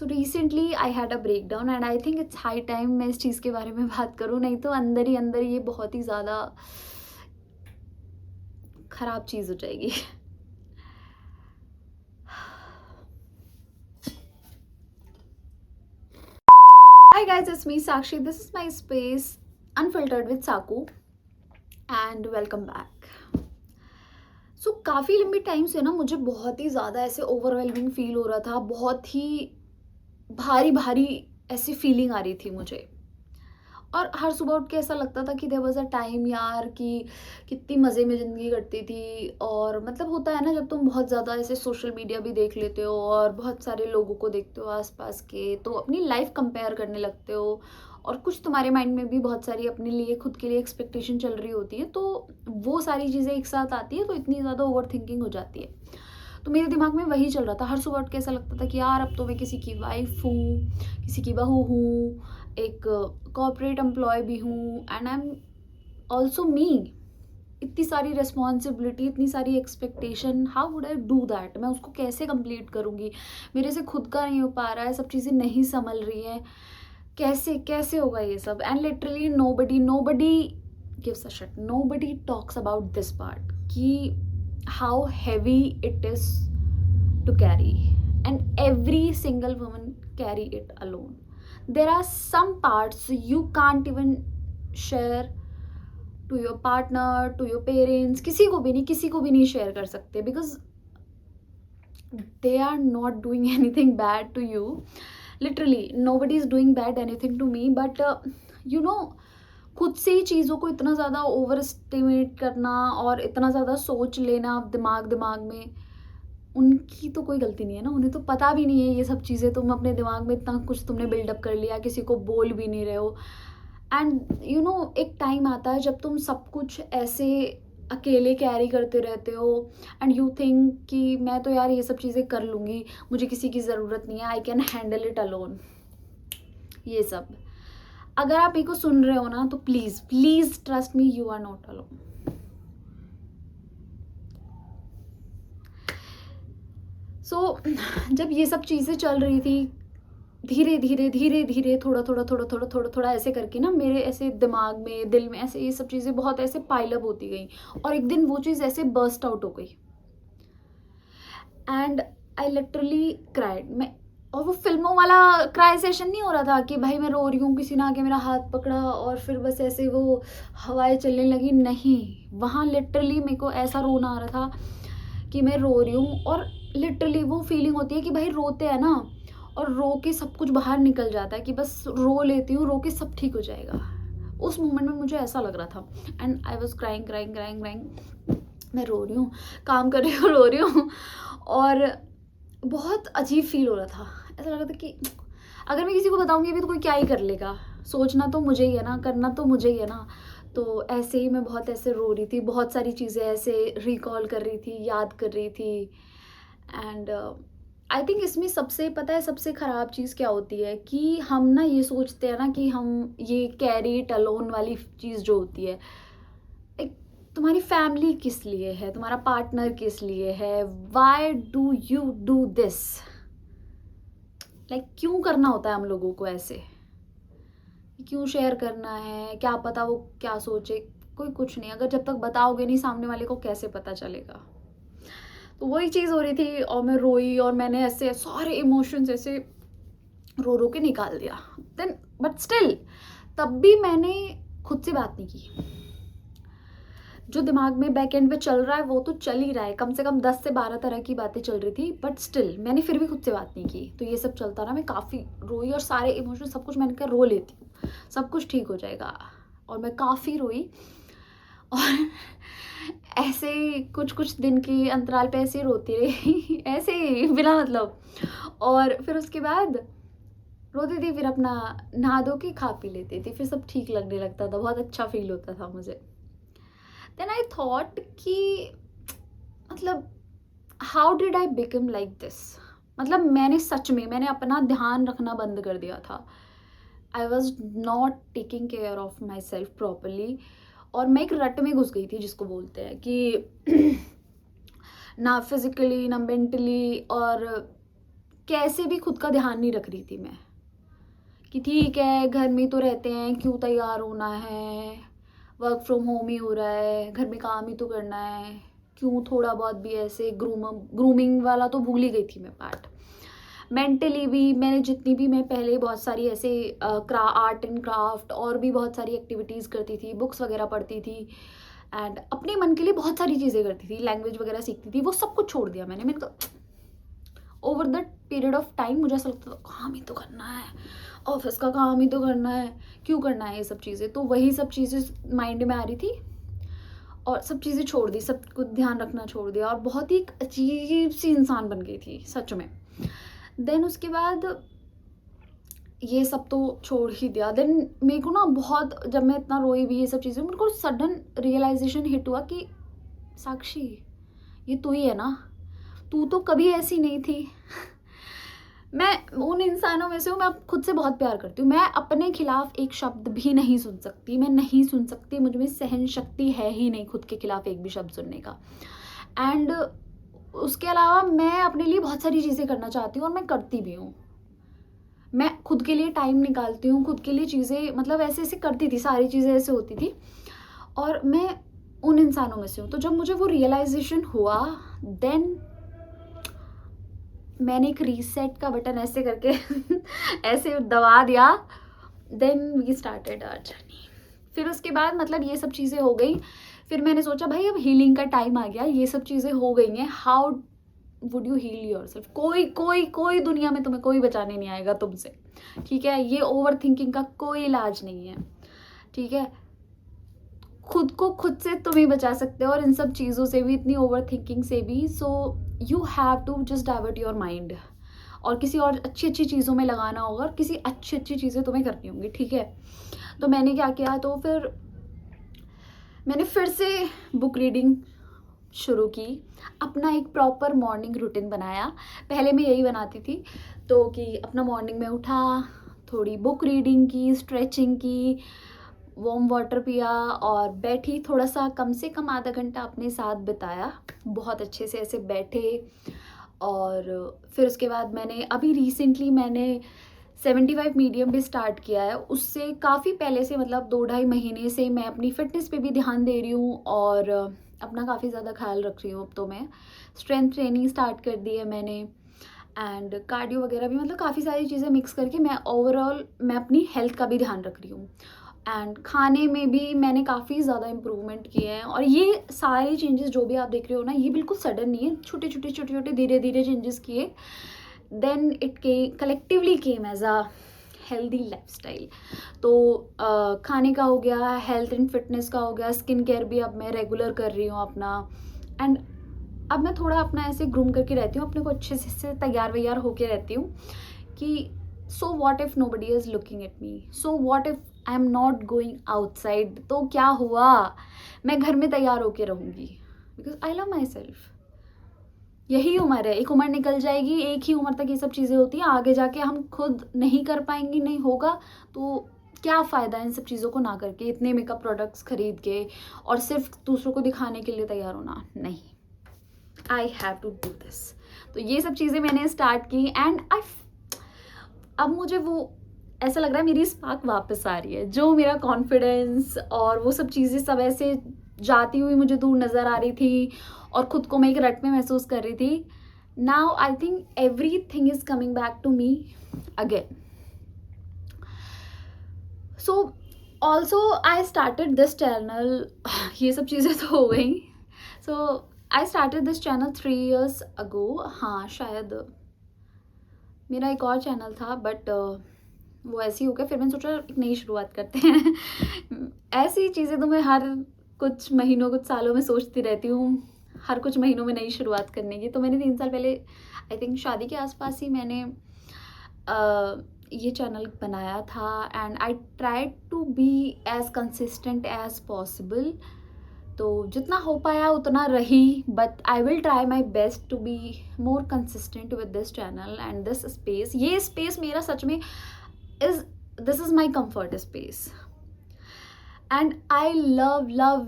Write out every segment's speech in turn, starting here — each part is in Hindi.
So recently I had a breakdown and I think it's high time मैं इस चीज़ के बारे में बात करूँ, नहीं तो अंदर ही अंदर ये बहुत ही ज़्यादा ख़राब चीज़ हो जाएगी। Hi guys, it's me Sakshi. This is my space Unfiltered with Saku and welcome back. सो काफ़ी लंबे टाइम से ना मुझे बहुत ही ज़्यादा ऐसे ओवरवेलमिंग फील हो रहा था, बहुत ही भारी भारी ऐसी फीलिंग आ रही थी मुझे। और हर सुबह उठ के ऐसा लगता था कि देयर वाज अ टाइम यार कि कितनी मज़े में ज़िंदगी कटती थी। और मतलब होता है ना, जब तुम बहुत ज़्यादा ऐसे सोशल मीडिया भी देख लेते हो और बहुत सारे लोगों को देखते हो आसपास के, तो अपनी लाइफ कंपेयर करने लगते हो और कुछ तुम्हारे माइंड में भी बहुत सारी अपने लिए खुद के लिए एक्सपेक्टेशन चल रही होती है, तो वो सारी चीज़ें एक साथ आती है तो इतनी ज़्यादा ओवर थिंकिंग हो जाती है। तो मेरे दिमाग में वही चल रहा था, हर सुबह उठ के ऐसा लगता था कि यार अब तो मैं किसी की वाइफ हूँ, किसी की बहू हूँ, एक कॉर्पोरेट एम्प्लॉय भी हूँ एंड आई एम ऑल्सो मी। इतनी सारी रिस्पॉन्सिबिलिटी, इतनी सारी expectation, how would I do that? मैं उसको कैसे कंप्लीट करूँगी? मेरे से खुद का नहीं हो पा रहा है, सब चीज़ें नहीं संभल रही हैं, कैसे कैसे होगा ये सब? And literally nobody gives a shit, nobody talks about this part कि how heavy it is to carry, and every single woman carry it alone. There are some parts you can't even share to your partner, to your parents, किसी को भी नहीं शेयर कर सकते, because they are not doing anything bad to you. Literally nobody is doing bad anything to me, but you know, खुद से ही चीज़ों को इतना ज़्यादा ओवर एस्टिमेट करना और इतना ज़्यादा सोच लेना दिमाग दिमाग में, उनकी तो कोई गलती नहीं है ना, उन्हें तो पता भी नहीं है ये सब चीज़ें। तुम अपने दिमाग में इतना कुछ तुमने बिल्डअप कर लिया, किसी को बोल भी नहीं रहे हो। एंड यू नो, एक टाइम आता है जब तुम सब कुछ ऐसे अकेले कैरी करते रहते हो एंड यू थिंक कि मैं तो यार ये सब चीज़ें कर लूँगी, मुझे किसी की ज़रूरत नहीं है, I can handle it alone. ये सब अगर आप मेरे को सुन रहे हो ना, तो please please trust me, you are not alone. So जब ये सब चीज़ें चल रही थी, धीरे धीरे धीरे धीरे थोड़ा थोड़ा थोड़ा थोड़ा थोड़ा थोड़ा ऐसे करके ना, मेरे ऐसे दिमाग में, दिल में ऐसे ये सब चीज़ें बहुत ऐसे पाइल अप होती गई और एक दिन वो चीज़ ऐसे बर्स्ट आउट हो गई एंड आई लिटरली क्राइड। मैं, और वो फिल्मों वाला क्राई सेशन नहीं हो रहा था कि भाई मैं रो रही हूँ, किसी ने आके मेरा हाथ पकड़ा और फिर बस ऐसे वो हवाएं चलने लगी, नहीं। वहाँ लिटरली मेरे को ऐसा रोना आ रहा था कि मैं रो रही हूँ। और लिटरली वो फीलिंग होती है कि भाई रोते हैं ना और रो के सब कुछ बाहर निकल जाता है, कि बस रो लेती हूँ, रो के सब ठीक हो जाएगा। उस मोमेंट में मुझे ऐसा लग रहा था and I was crying crying crying crying. मैं रो रही हूँ, काम कर रही हूँ, रो रही हूँ और बहुत अजीब फील हो रहा था। ऐसा लग रहा था कि अगर मैं किसी को बताऊंगी भी तो कोई क्या ही कर लेगा, सोचना तो मुझे ही है ना, करना तो मुझे ही है ना। तो ऐसे ही मैं बहुत ऐसे रो रही थी, बहुत सारी चीज़ें ऐसे रिकॉल कर रही थी, याद कर रही थी। एंड आई थिंक इसमें सबसे, पता है सबसे ख़राब चीज़ क्या होती है, कि हम ना ये सोचते हैं ना कि हम ये कैरी इट अलोन वाली चीज़ जो होती है, एक तुम्हारी फैमिली किस लिए है, तुम्हारा पार्टनर किस लिए है, why do you do this, like क्यों करना होता है हम लोगों को ऐसे, क्यों शेयर करना है, क्या पता वो क्या सोचे, कोई कुछ नहीं। अगर जब तक बताओगे नहीं सामने वाले को, कैसे पता चलेगा? तो वही चीज़ हो रही थी और मैं रोई और मैंने ऐसे सारे इमोशंस ऐसे रो रो के निकाल दिया। देन बट स्टिल तब भी मैंने खुद से बात नहीं की। जो दिमाग में बैक एंड पे चल रहा है वो तो चल ही रहा है, कम से कम 10 से 12 तरह की बातें चल रही थी, बट स्टिल मैंने फिर भी खुद से बात नहीं की। तो ये सब चलता रहा, मैं काफ़ी रोई और सारे इमोशन सब कुछ मैंने कहा रो लेती हूँ, सब कुछ ठीक हो जाएगा। और मैं काफ़ी रोई और ऐसे ही कुछ कुछ दिन के अंतराल पे ऐसे ही रोती रही ऐसे ही बिना मतलब। और फिर उसके बाद रोती थी, फिर अपना नहा धो के खा पी लेती थी, फिर सब ठीक लगने लगता था, बहुत अच्छा फील होता था मुझे। देन आई थॉट कि मतलब how did I become like this, मतलब मैंने सच में, मैंने अपना ध्यान रखना बंद कर दिया था। I was not taking care of my self properly और मैं एक रट में घुस गई थी, जिसको बोलते हैं कि ना फिजिकली ना मेंटली और कैसे भी खुद का ध्यान नहीं रख रही थी मैं, कि ठीक है घर में तो रहते हैं, क्यों तैयार होना है, वर्क फ्रॉम होम ही हो रहा है, घर में काम ही तो करना है, क्यों थोड़ा बहुत भी ऐसे ग्रूमिंग वाला तो भूल ही गई थी मैं पार्ट। मेंटली भी मैंने जितनी भी, मैं पहले बहुत सारी ऐसे आर्ट एंड क्राफ्ट और भी बहुत सारी एक्टिविटीज़ करती थी, बुक्स वगैरह पढ़ती थी एंड अपने मन के लिए बहुत सारी चीज़ें करती थी, लैंग्वेज वगैरह सीखती थी, वो सब कुछ छोड़ दिया मैंने तो over the period of time मुझे ऐसा लगता था काम ही तो करना है, ऑफिस का काम ही तो करना है, क्यों करना है ये सब चीज़ें। तो वही सब चीज़ें माइंड में आ रही थी और सब चीज़ें छोड़ दी, सब कुछ ध्यान रखना छोड़ दिया और बहुत ही एक अजीब सी इंसान बन गई थी सच में। देन उसके बाद ये सब तो छोड़ ही दिया। देन मेरे को ना बहुत, जब मैं इतना रोई भी ये सब चीज़ें, मेरे को सडन रियलाइजेशन हिट हुआ कि साक्षी ये तू ही है ना, तू तो कभी ऐसी नहीं थी। मैं उन इंसानों में से हूँ, मैं खुद से बहुत प्यार करती हूँ, मैं अपने खिलाफ एक शब्द भी नहीं सुन सकती, मैं नहीं सुन सकती, मुझ में सहन शक्ति है ही नहीं खुद के खिलाफ एक भी शब्द सुनने का। एंड उसके अलावा मैं अपने लिए बहुत सारी चीज़ें करना चाहती हूँ और मैं करती भी हूँ। मैं खुद के लिए टाइम निकालती हूँ, खुद के लिए चीज़ें मतलब ऐसे ऐसे करती थी, सारी चीज़ें ऐसे होती थी और मैं उन इंसानों में से हूँ। तो जब मुझे वो रियलाइजेशन हुआ, देन मैंने एक रीसेट का बटन ऐसे करके ऐसे दबा दिया। Then we started our journey. फिर उसके बाद मतलब ये सब चीज़ें हो गई, फिर मैंने सोचा भाई अब हीलिंग का टाइम आ गया, ये सब चीज़ें हो गई हैं, how would you heal yourself. कोई दुनिया में तुम्हें कोई बचाने नहीं आएगा तुमसे, ठीक है। ये ओवर थिंकिंग का कोई इलाज नहीं है, ठीक है। खुद को खुद से तुम ही बचा सकते हो और इन सब चीज़ों से भी, इतनी ओवर थिंकिंग से भी। So you have to just divert your mind और किसी और अच्छी अच्छी चीज़ों में लगाना होगा और किसी अच्छी अच्छी चीज़ें तुम्हें करनी होंगी, ठीक है। तो मैंने क्या किया, तो फिर मैंने फिर से बुक रीडिंग शुरू की, अपना एक प्रॉपर मॉर्निंग रूटीन बनाया। पहले मैं यही बनाती थी तो कि अपना मॉर्निंग में उठा, थोड़ी बुक रीडिंग की, स्ट्रेचिंग की, वार्म वाटर पिया और बैठी, थोड़ा सा कम से कम आधा घंटा अपने साथ बिताया, बहुत अच्छे से ऐसे बैठे। और फिर उसके बाद मैंने अभी रिसेंटली मैंने 75 मीडियम भी स्टार्ट किया है। उससे काफ़ी पहले से मतलब 2-2.5 महीने से मैं अपनी फ़िटनेस पे भी ध्यान दे रही हूँ और अपना काफ़ी ज़्यादा ख्याल रख रही हूँ। अब तो मैं स्ट्रेंथ ट्रेनिंग स्टार्ट कर दी है मैंने एंड कार्डियो वगैरह भी, मतलब काफ़ी सारी चीज़ें मिक्स करके मैं ओवरऑल मैं अपनी हेल्थ का भी ध्यान रख रही हूँ। एंड खाने में भी मैंने काफ़ी ज़्यादा इम्प्रूवमेंट किए हैं और ये सारे चेंजेस जो भी आप देख रहे हो ना, ये बिल्कुल सडन नहीं है, छोटे छोटे धीरे धीरे चेंजेस किए। देन इट के collectively came as a healthy lifestyle. तो खाने का हो गया, हेल्थ एंड फिटनेस का हो गया, स्किन केयर भी अब मैं रेगुलर कर रही हूँ अपना। एंड अब मैं थोड़ा अपना ऐसे ग्रूम करके रहती हूँ, अपने को अच्छे से तैयार वैयार होके रहती हूँ कि so what if nobody is looking at me, so what if I am not going outside, तो क्या हुआ, मैं घर में तैयार होके रहूँगी because I love my self. यही उम्र है, एक उम्र निकल जाएगी, एक ही उम्र तक ये सब चीज़ें होती हैं, आगे जाके हम खुद नहीं कर पाएंगे, नहीं होगा तो क्या फ़ायदा इन सब चीज़ों को ना करके, इतने मेकअप प्रोडक्ट्स खरीद के और सिर्फ दूसरों को दिखाने के लिए तैयार होना नहीं। I have to do this. तो ये सब चीज़ें मैंने स्टार्ट की एंड अब मुझे वो ऐसा लग रहा है मेरी स्पार्क वापस आ रही है, जो मेरा कॉन्फिडेंस और वो सब चीज़ें सब ऐसे जाती हुई मुझे दूर नज़र आ रही थी और ख़ुद को मैं एक रट में महसूस कर रही थी। Now I think everything is coming back to me again. So also I started this channel, ये सब चीज़ें तो हो गई। So I started this channel 3 years ago। हाँ, शायद मेरा एक और चैनल था बट वो ऐसे ही हो गया। फिर मैंने सोचा एक नई शुरुआत करते हैं। ऐसी चीज़ें तो मैं हर कुछ महीनों कुछ सालों में सोचती रहती हूँ, हर कुछ महीनों में नई शुरुआत करने की। तो मैंने 3 साल पहले आई थिंक शादी के आसपास ही मैंने ये चैनल बनाया था and I tried to be as consistent as possible. तो जितना हो पाया उतना रही, but I will try my best to be more consistent with this channel and this space. ये स्पेस मेरा सच में this is my comfort space and I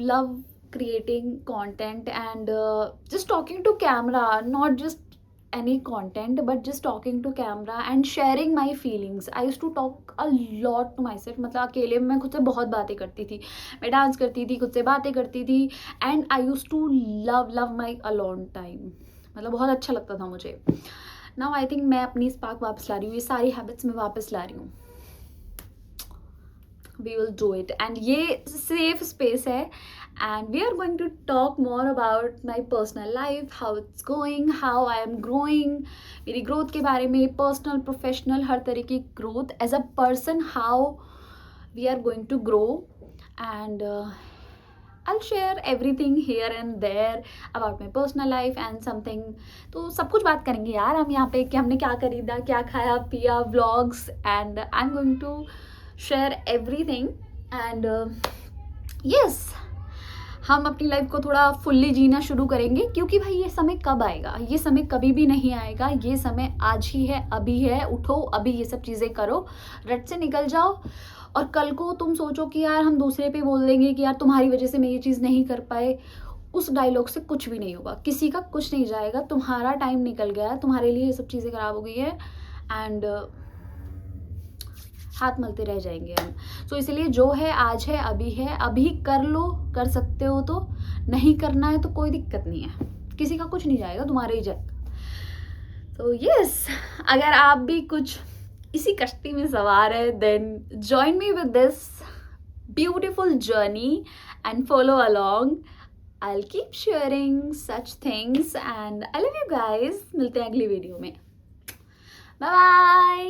love creating content and just talking to camera, not just any content but just talking to camera and sharing my feelings. I used to talk a lot to myself. मतलब अकेले में मैं खुद से बहुत बातें करती थी, मैं डांस करती थी, खुद से बातें करती थी, and I use to love my alone time. मतलब बहुत अच्छा लगता था मुझे. नाउ आई थिंक मैं अपनी स्पार्क वापस ला रही हूँ, ये सारी हैबिट्स में वापस ला रही हूँ. we will do it, and ये safe space है, and we are going to talk more about my personal life, how it's going, how I am growing, मेरी growth के बारे में, personal professional हर तरह की growth as a person, how we are going to grow, and I'll share everything here and there about my personal life and something. तो सब कुछ बात करेंगे यार हम यहाँ पे कि हमने क्या खरीदा, क्या खाया पिया, vlogs, and I'm going to share everything. And yes, हम अपनी लाइफ को थोड़ा फुल्ली जीना शुरू करेंगे, क्योंकि भाई ये समय कब आएगा? ये समय कभी भी नहीं आएगा. ये समय आज ही है, अभी है. उठो, अभी ये सब चीज़ें करो, रट से निकल जाओ. और कल को तुम सोचो कि यार हम दूसरे पे बोल देंगे कि यार तुम्हारी वजह से मैं ये चीज़ नहीं कर पाए, उस डायलॉग से कुछ भी नहीं होगा. किसी का कुछ नहीं जाएगा. तुम्हारा टाइम निकल गया, तुम्हारे लिए ये सब चीज़ें खराब हो गई है, एंड हाथ मलते रह जाएंगे हम. सो इसलिए जो है आज है, अभी कर लो, कर सकते हो तो. नहीं करना है तो कोई दिक्कत नहीं है, किसी का कुछ नहीं जाएगा, तुम्हारे ही जाएगा. तो यस, अगर आप भी कुछ इसी कश्ती में सवार है, then join me with this beautiful journey and follow along. I'll keep sharing such things and I love you guys. मिलते हैं अगली वीडियो में. Bye bye.